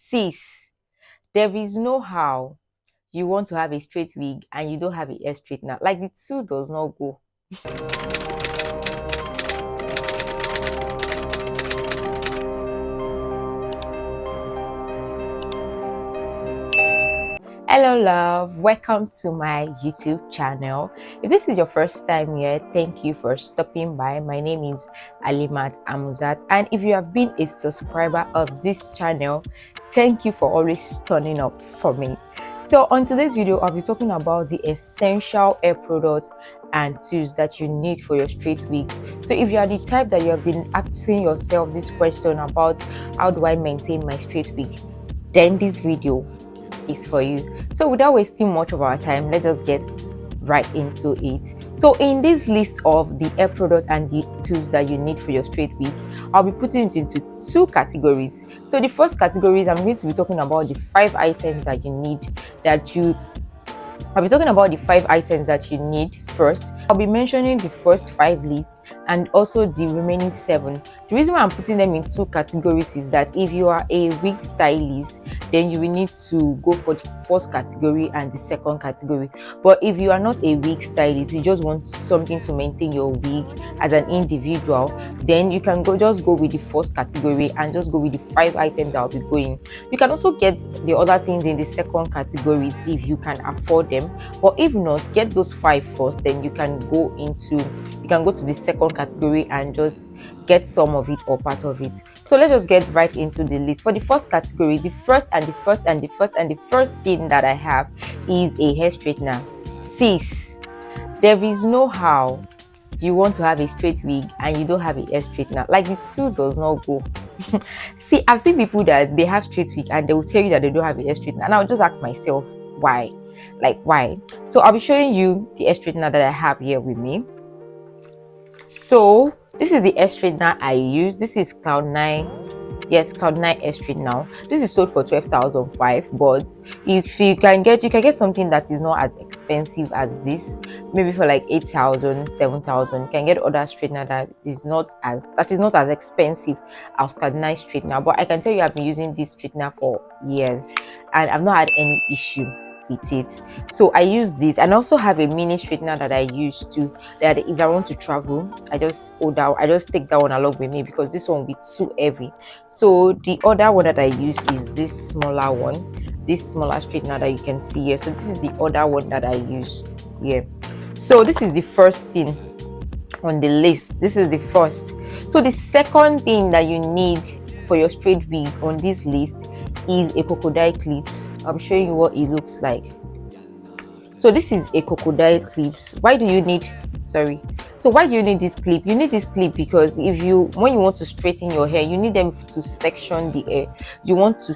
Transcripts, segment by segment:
Sis, there is no how you want to have a straight wig and you don't have a hair straightener. Like the two does not go. Hello love, welcome to my YouTube channel. If this is your first time here, thank you for stopping by. My name is Alimat Amuzat, and if you have been a subscriber of this channel, thank you for always turning up for me. So on today's video, I'll be talking about the essential hair products and tools that you need for your straight wig. So if you are the type that you have been asking yourself this question about how do I maintain my straight wig, then this video is for you. So without wasting much of our time, let's just get right into it. So in this list of the hair product and the tools that you need for your straight wig, I'll be putting it into two categories. So the first category is I'm going to be talking about the 5 items that you need I'll be talking about the 5 items that you need first. I'll be mentioning the first 5 lists and also the remaining 7. The reason why I'm putting them in two categories is that if you are a wig stylist, then you will need to go for the first category and the second category. But if you are not a wig stylist, you just want something to maintain your wig as an individual, then you can just go with the first category and just go with the 5 items that I'll be going. You can also get the other things in the second categories if you can afford them, but if not, get those 5 first, then you can go to the second category and just get some of it or part of it. So let's just get right into the list. For the first category, the first thing that I have is a hair straightener. Sis, there is no how you want to have a straight wig and you don't have a hair straightener. Like the two does not go. See, I've seen people that they have straight wig and they will tell you that they don't have a hair straightener, and I'll just ask myself why. Like why? So I'll be showing you the hair straightener that I have here with me. So this is the hair straightener I use. This is Cloud9. Yes, Cloud9 hair straightener. This is sold for 12,500, but if you can get something that is not as expensive as this, maybe for like 8,000, 7,000. You can get other straightener that is not as expensive as Cloud9 straightener. But I can tell you, I've been using this straightener for years and I've not had any issue with it. So I use this, and also have a mini straightener that I use to, that if I want to travel, I just take that one along with me because this one will be too heavy. So the other one that I use is this smaller one, this smaller straightener that you can see here. So this is the other one that I use here. So this is the first thing on the list. This is the first. So the second thing that you need for your straight wig on this list is a crocodile clips. I'm showing you what it looks like. So this is a crocodile clips. Why do you need this clip? You need this clip because when you want to straighten your hair, you need them to section the hair. You want to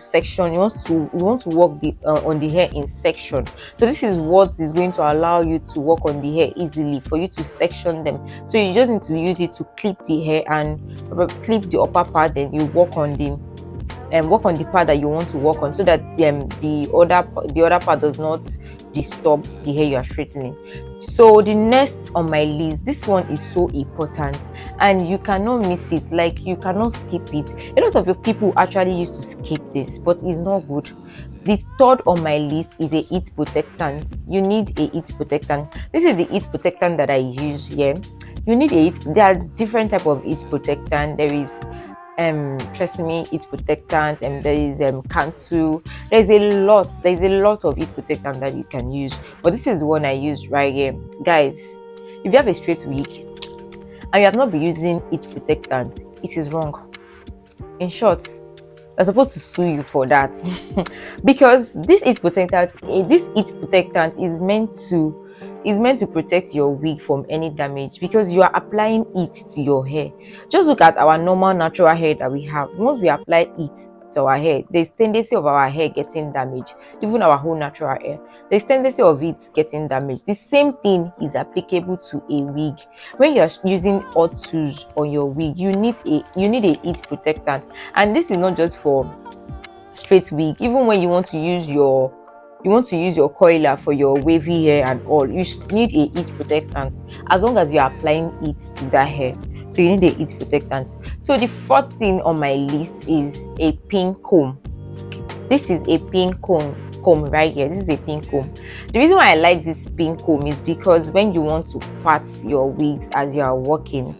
work on the hair in section. So this is what is going to allow you to work on the hair easily, for you to section them. So you just need to use it to clip the hair and clip the upper part, then you work on the part that you want to work on, so that the other part does not disturb the hair you are straightening. So the next on my list, this one is so important and you cannot miss it. Like, you cannot skip it. A lot of your people actually used to skip this, but it's not good. The third on my list is a heat protectant. You need a heat protectant. This is the heat protectant that I use here. You need there are different type of heat protectant. There is trust me, heat protectant, and there is cancel. There's a lot of heat protectant that you can use, but this is the one I use right here. Guys, if you have a straight wig and you have not been using heat protectant, it is wrong. In short, they're supposed to sue you for that. Because this heat protectant is meant to protect your wig from any damage, because you are applying heat to your hair. Just look at our normal natural hair that we have. Once we apply heat to our hair, there's tendency of our hair getting damaged. Even our whole natural hair, there's tendency of it getting damaged. The same thing is applicable to a wig. When you're using hot tools on your wig, you need a heat protectant. And this is not just for straight wig. Even when you want to use your coiler for your wavy hair and all, you need a heat protectant, as long as you're applying heat to that hair. So you need a heat protectant. So the fourth thing on my list is a pin comb. This is a pin comb right here. This is a pin comb. The reason why I like this pin comb is because when you want to part your wigs as you are working,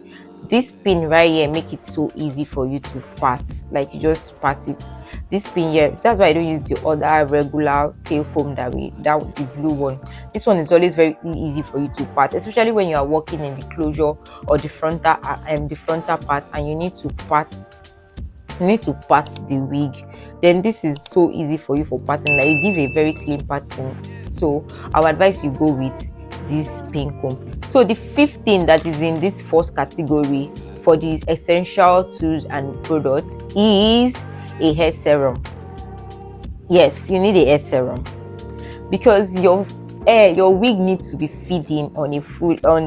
this pin right here make it so easy for you to part. Like, you just part it. This pin here, that's why I don't use the other regular tail comb that the blue one. This one is always very easy for you to part, especially when you are working in the closure or the frontal part, and you need to part the wig. Then this is so easy for you for parting. Like, you give a very clean parting. So I would advise you go with this pin comb. So the fifth thing that is in this first category for the essential tools and products is a hair serum. Yes, you need a hair serum, because your wig needs to be feeding on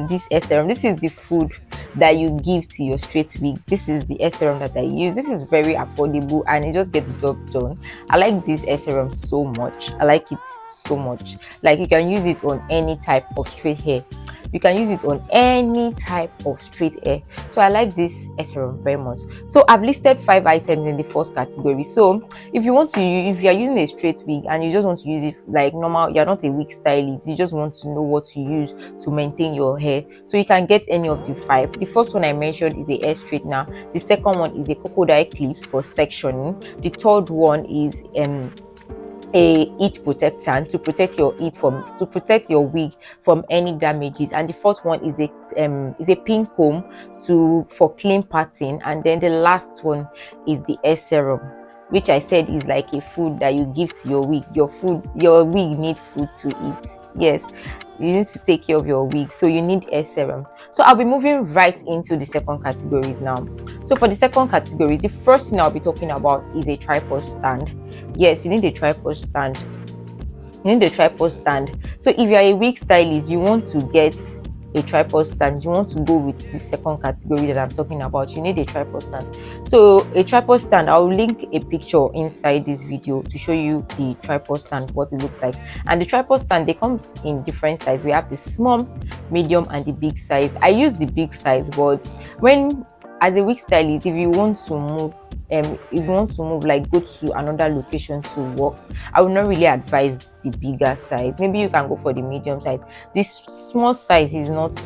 this hair serum. This is the food that you give to your straight wig. This is the hair serum that I use. This is very affordable and it just gets the job done. I like this hair serum so much. I like it so much. Like, you can use it on any type of straight hair. You can use it on any type of straight hair. So I like this hair serum very much. So I've listed 5 items in the first category. So if you are using a straight wig and you just want to use it like normal, you're not a wig stylist, you just want to know what to use to maintain your hair, so you can get any of the 5. The first one I mentioned is a hair straightener. The second one is a crocodile clips for sectioning. The third one is a heat protectant to protect your wig from any damages, and the fourth one is a pin comb for clean parting, and then the last one is the hair serum, which I said is like a food that you give to your wig. Your wig need food to eat. Yes, you need to take care of your wig, so you need hair serum. So I'll be moving right into the second categories now. So for the second category, the first thing I'll be talking about is a tripod stand. Yes, you need a tripod stand. So if you are a wig stylist, you want to get a tripod stand, you want to go with the second category that I'm talking about, you need a tripod stand. So a tripod stand, I'll link a picture inside this video to show you the tripod stand, what it looks like. And the tripod stand, they comes in different sizes. We have the small, medium, and the big size. I use the big size, but as a wig stylist, if you want to move, like go to another location to work, I would not really advise the bigger size. Maybe you can go for the medium size. This small size is not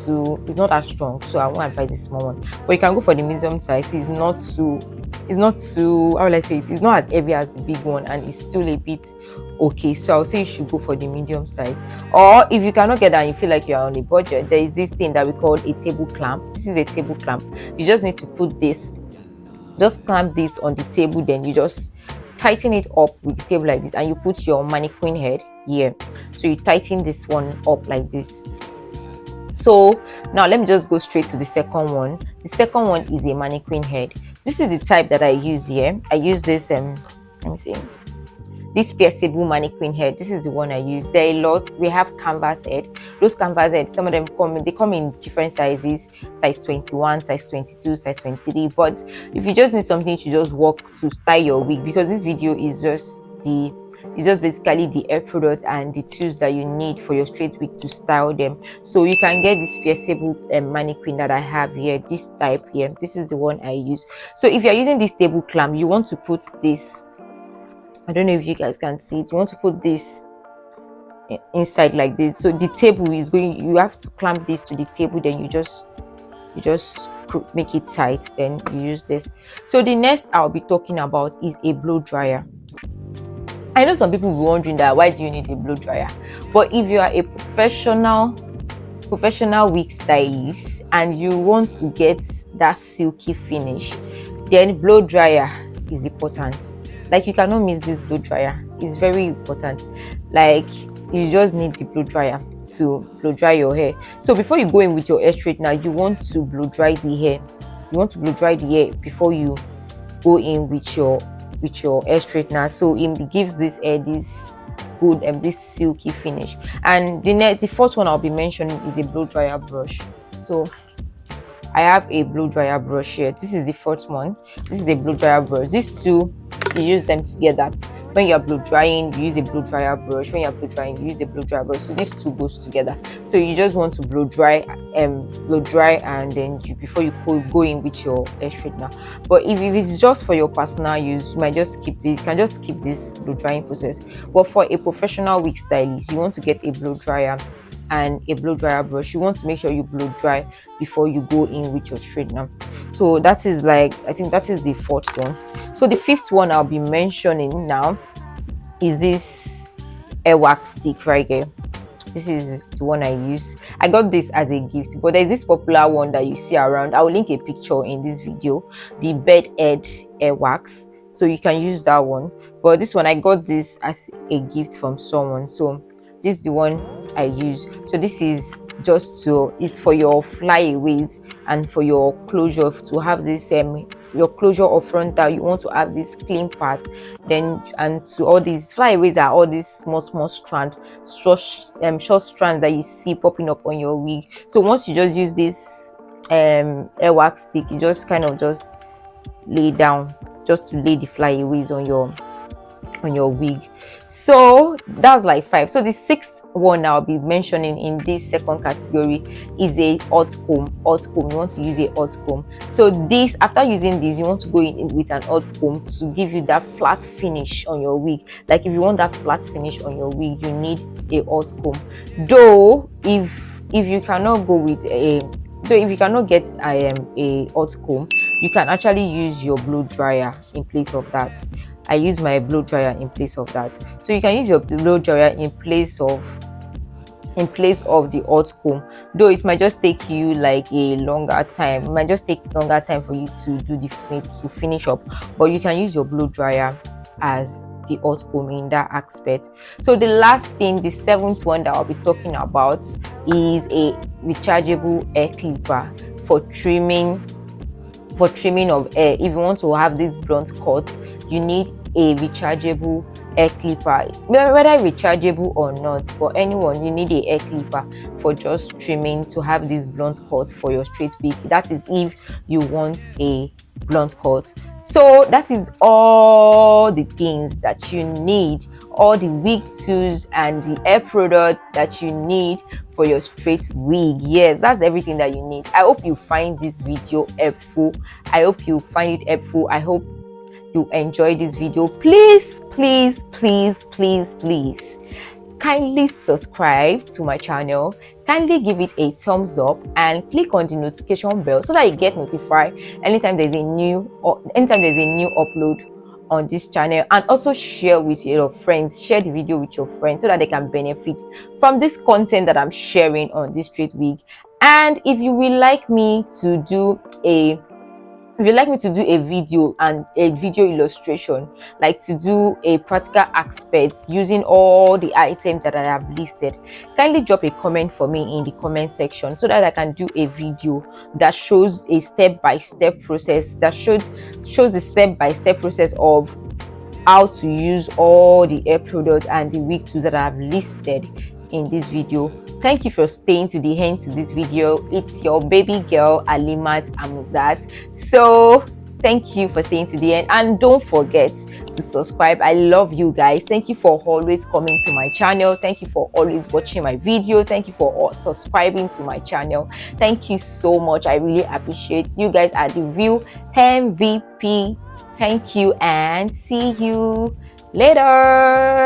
as strong, so I won't advise the small one. But you can go for the medium size. It's not too how will I say it? It's not as heavy as the big one, and it's still a bit okay. So I'll say you should go for the medium size. Or if you cannot get that and you feel like you're on a budget, there is this thing that we call a table clamp. This is a table clamp. You just need to just clamp this on the table, then you just tighten it up with the table like this, and you put your mannequin head here. So you tighten this one up like this. So now let me just go straight to the second one. The second one is a mannequin head. This is the type that I use here. I use this let me see, this pierceable mannequin head. This is the one I use. There are a lot. We have canvas head. Those canvas heads, some of them come in different sizes, size 21, size 22, size 23. But if you just need something to just work to style your wig, because this video is just basically the hair product and the tools that you need for your straight wig to style them. So you can get this pierceable mannequin that I have here, this type here. This is the one I use. So if you're using this table clamp, you want to put this, I don't know if you guys can see it, you want to put this inside like this. So the table is you have to clamp this to the table, then you just make it tight, then you use this. So the next I'll be talking about is a blow dryer. I know some people will be wondering that why do you need a blow dryer? But if you are a professional wig stylist and you want to get that silky finish, then blow dryer is important. Like, you cannot miss this blow dryer. It's very important. Like, you just need the blow dryer to blow dry your hair. So before you go in with your hair straightener, you want to blow dry the hair. You want to blow dry the hair before you go in with your hair straightener, so it gives this hair this good and this silky finish. And the first one I'll be mentioning is a blow dryer brush. So I have a blow dryer brush here. This is the first one. This is a blow dryer brush. These two, you use them together. when you're blow drying, you use a blow dryer brush. When you're blow drying, you use a blow dryer brush. So these two goes together. So you just want to blow dry, and then before you go in with your hair straightener. But if it's just for your personal use, you might just skip this. You can just skip this blow drying process. But for a professional wig stylist, you want to get a blow dryer and a blow dryer brush. You want to make sure you blow dry before you go in with your straightener. So that is I think that is the fourth one. So the fifth one I'll be mentioning now is this hair wax stick right here. This is the one I use. I got this as a gift, but there's this popular one that you see around. I will link a picture in this video, the bed head hair wax. So you can use that one. But this one, I got this as a gift from someone. So this is the one I use. So this is it's for your flyaways and for your closure, to have this your closure of frontal. You want to have this clean part, then, and to all these flyaways are all these small short strands that you see popping up on your wig. So once you just use this hair wax stick, you just kind of just lay down just to lay the flyaways on your wig. So that's like 5. So the 6th one I'll be mentioning in this second category is a hot comb. You want to use a hot comb. So this, after using this, you want to go in with an hot comb to give you that flat finish on your wig. Like if you want that flat finish on your wig, you need a hot comb. Though if you cannot go with if you cannot get a hot comb, you can actually use your blow dryer in place of that. I use my blow dryer in place of that. So you can use your blow dryer in place of the hot comb. Though it might just take you like a longer time. It might just take longer time for you to do to finish up. But you can use your blow dryer as the hot comb in that aspect. So the last thing, the 7th one that I'll be talking about, is a rechargeable hair clipper for trimming of hair. If you want to have this blunt cut, you need a rechargeable hair clipper, whether rechargeable or not. For anyone, you need a hair clipper for just trimming, to have this blunt cut for your straight wig. That is if you want a blunt cut. So that is all the things that you need, all the wig tools and the hair product that you need for your straight wig. Yes, that's everything that you need. I hope you find this video helpful. I hope you find it helpful. I hope you enjoy this video. Please kindly subscribe to my channel, kindly give it a thumbs up, and click on the notification bell so that you get notified anytime there's a new upload on this channel. And also share with your friends, share the video with your friends so that they can benefit from this content that I'm sharing on this straight wig. And if you would like me to do a video and a video illustration, like to do a practical aspect using all the items that I have listed, kindly drop a comment for me in the comment section so that I can do a video that shows a step-by-step process, that shows the step-by-step process of how to use all the hair products and the wig tools that I have listed in this video. Thank you for staying to the end to this video. It's your baby girl Alimat Amuzat. So thank you for staying to the end, and don't forget to subscribe. I love you guys. Thank you for always coming to my channel. Thank you for always watching my video. Thank you for subscribing to my channel. Thank you so much. I really appreciate you guys. Are the real MVP. Thank you, and see you later.